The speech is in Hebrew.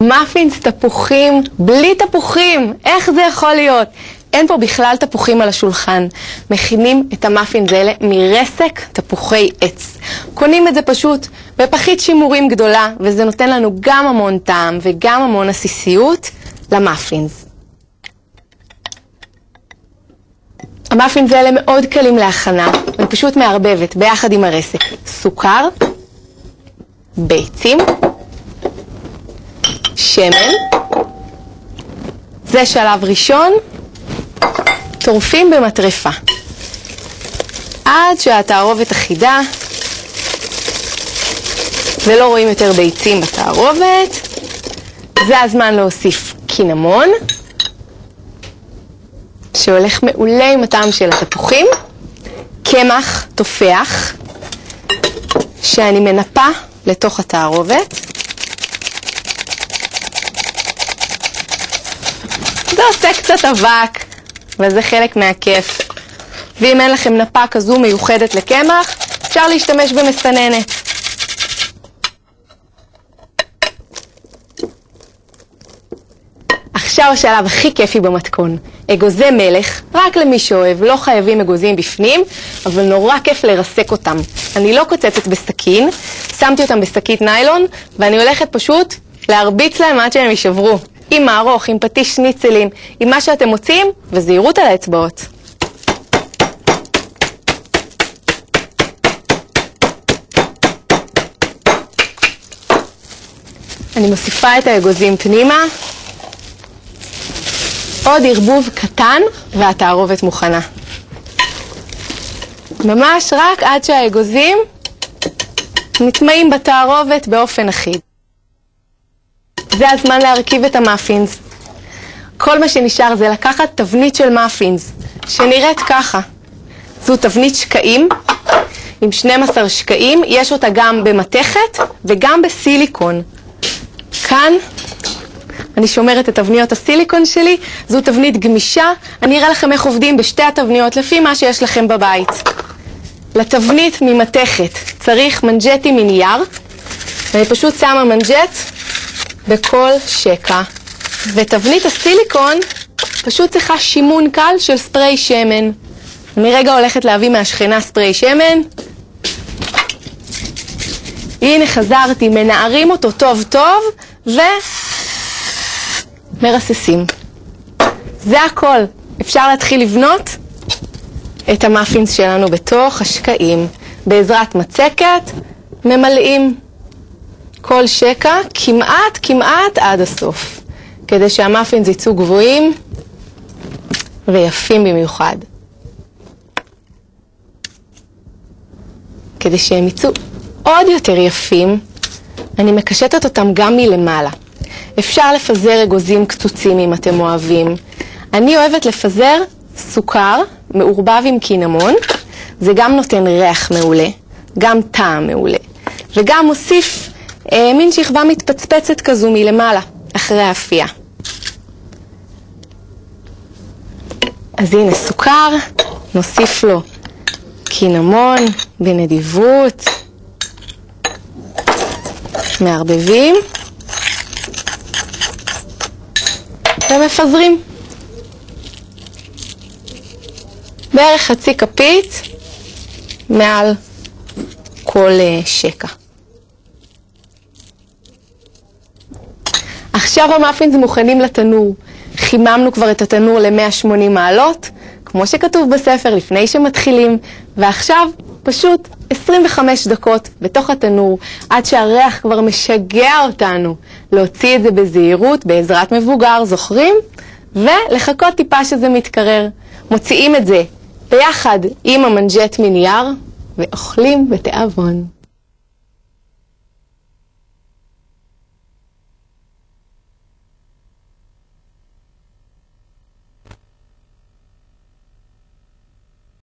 מאפינס תפוחים בלי תפוחים, איך זה יכול להיות? אין פה בכלל תפוחים על השולחן. מכינים את המאפינס האלה מרסק תפוחי עץ. קונים את זה פשוט בפחית שימורים גדולה, וזה נותן לנו גם המון טעם וגם המון עסיסיות למאפינס. המאפינס האלה מאוד קלים להכנה, אני פשוט מערבבת ביחד עם הרסק סוכר, ביצים, שמן, זה שלב ראשון, טורפים במטרפה עד שהתערובת אחידה ולא רואים יותר ביצים בתערובת. זה הזמן להוסיף קינמון שהולך מעולה עם הטעם של התפוחים, קמח תופח שאני מנפה לתוך התערובת. זה עושה קצת אבק, וזה חלק מהכיף. ואם אין לכם נפה כזו מיוחדת לקמח, אפשר להשתמש במסננת. עכשיו השלב הכי כיפי במתכון, אגוזי מלך, רק למי שאוהב, לא חייבים אגוזים בפנים, אבל נורא כיף לרסק אותם. אני לא קוצצת בסכין, שמתי אותם בשקית ניילון, ואני הולכת פשוט להרביץ להם עד שהם יישברו. עם מערוך, עם פטיש שניצלים, עם מה שאתם מוצאים, וזהירות על האצבעות. אני מוסיפה את האגוזים פנימה. עוד ערבוב קטן והתערובת מוכנה. ממש רק עד שהאגוזים נטמעים בתערובת באופן אחיד. זה הזמן להרכיב את המאפינס. כל מה שנשאר זה לקחת תבנית של מאפינס, שנראית ככה. זו תבנית שקעים, עם 12 שקעים, יש אותה גם במתכת וגם בסיליקון. כאן אני שומרת את תבניות הסיליקון שלי, זו תבנית גמישה, אני אראה לכם איך עובדים בשתי התבניות לפי מה שיש לכם בבית. לתבנית ממתכת צריך מנג'טים מנייר, ואני פשוט שמה מנג'ט בכל שקע. ותבנית הסיליקון פשוט צריכה שימון קל של ספרי שמן. אני רגע הולכת להביא מהשכנה ספרי שמן. הנה חזרתי, מנערים אותו טוב טוב ומרססים. זה הכל. אפשר להתחיל לבנות את המאפינס שלנו בתוך השקעים. בעזרת מצקת ממלאים כל שקע כמעט עד הסוף, כדי שהמאפינס יצאו גבוהים ויפים במיוחד. כדי שהם יצאו עוד יותר יפים, אני מקשטת אותם גם מלמעלה. אפשר לפזר אגוזים קצוצים אם אתם אוהבים. אני אוהבת לפזר סוכר מעורבב עם קינמון, זה גם נותן ריח מעולה, גם טעם מעולה, וגם מוסיף מין שכבה מתפצפצת כזו מלמעלה, אחרי האפייה. אז הנה סוכר, נוסיף לו קינמון בנדיבות, מערבבים ומפזרים. בערך חצי כפית מעל כל שקע. עכשיו המאפינס מוכנים לתנור. חיממנו כבר את התנור ל-180 מעלות, כמו שכתוב בספר לפני שמתחילים, ועכשיו פשוט 25 דקות בתוך התנור, עד שהריח כבר משגע אותנו. להוציא את זה בזהירות, בעזרת מבוגר, זוכרים? ולחכות טיפה שזה מתקרר. מוציאים את זה ביחד עם המנג'ט מנייר, ואוכלים בתיאבון.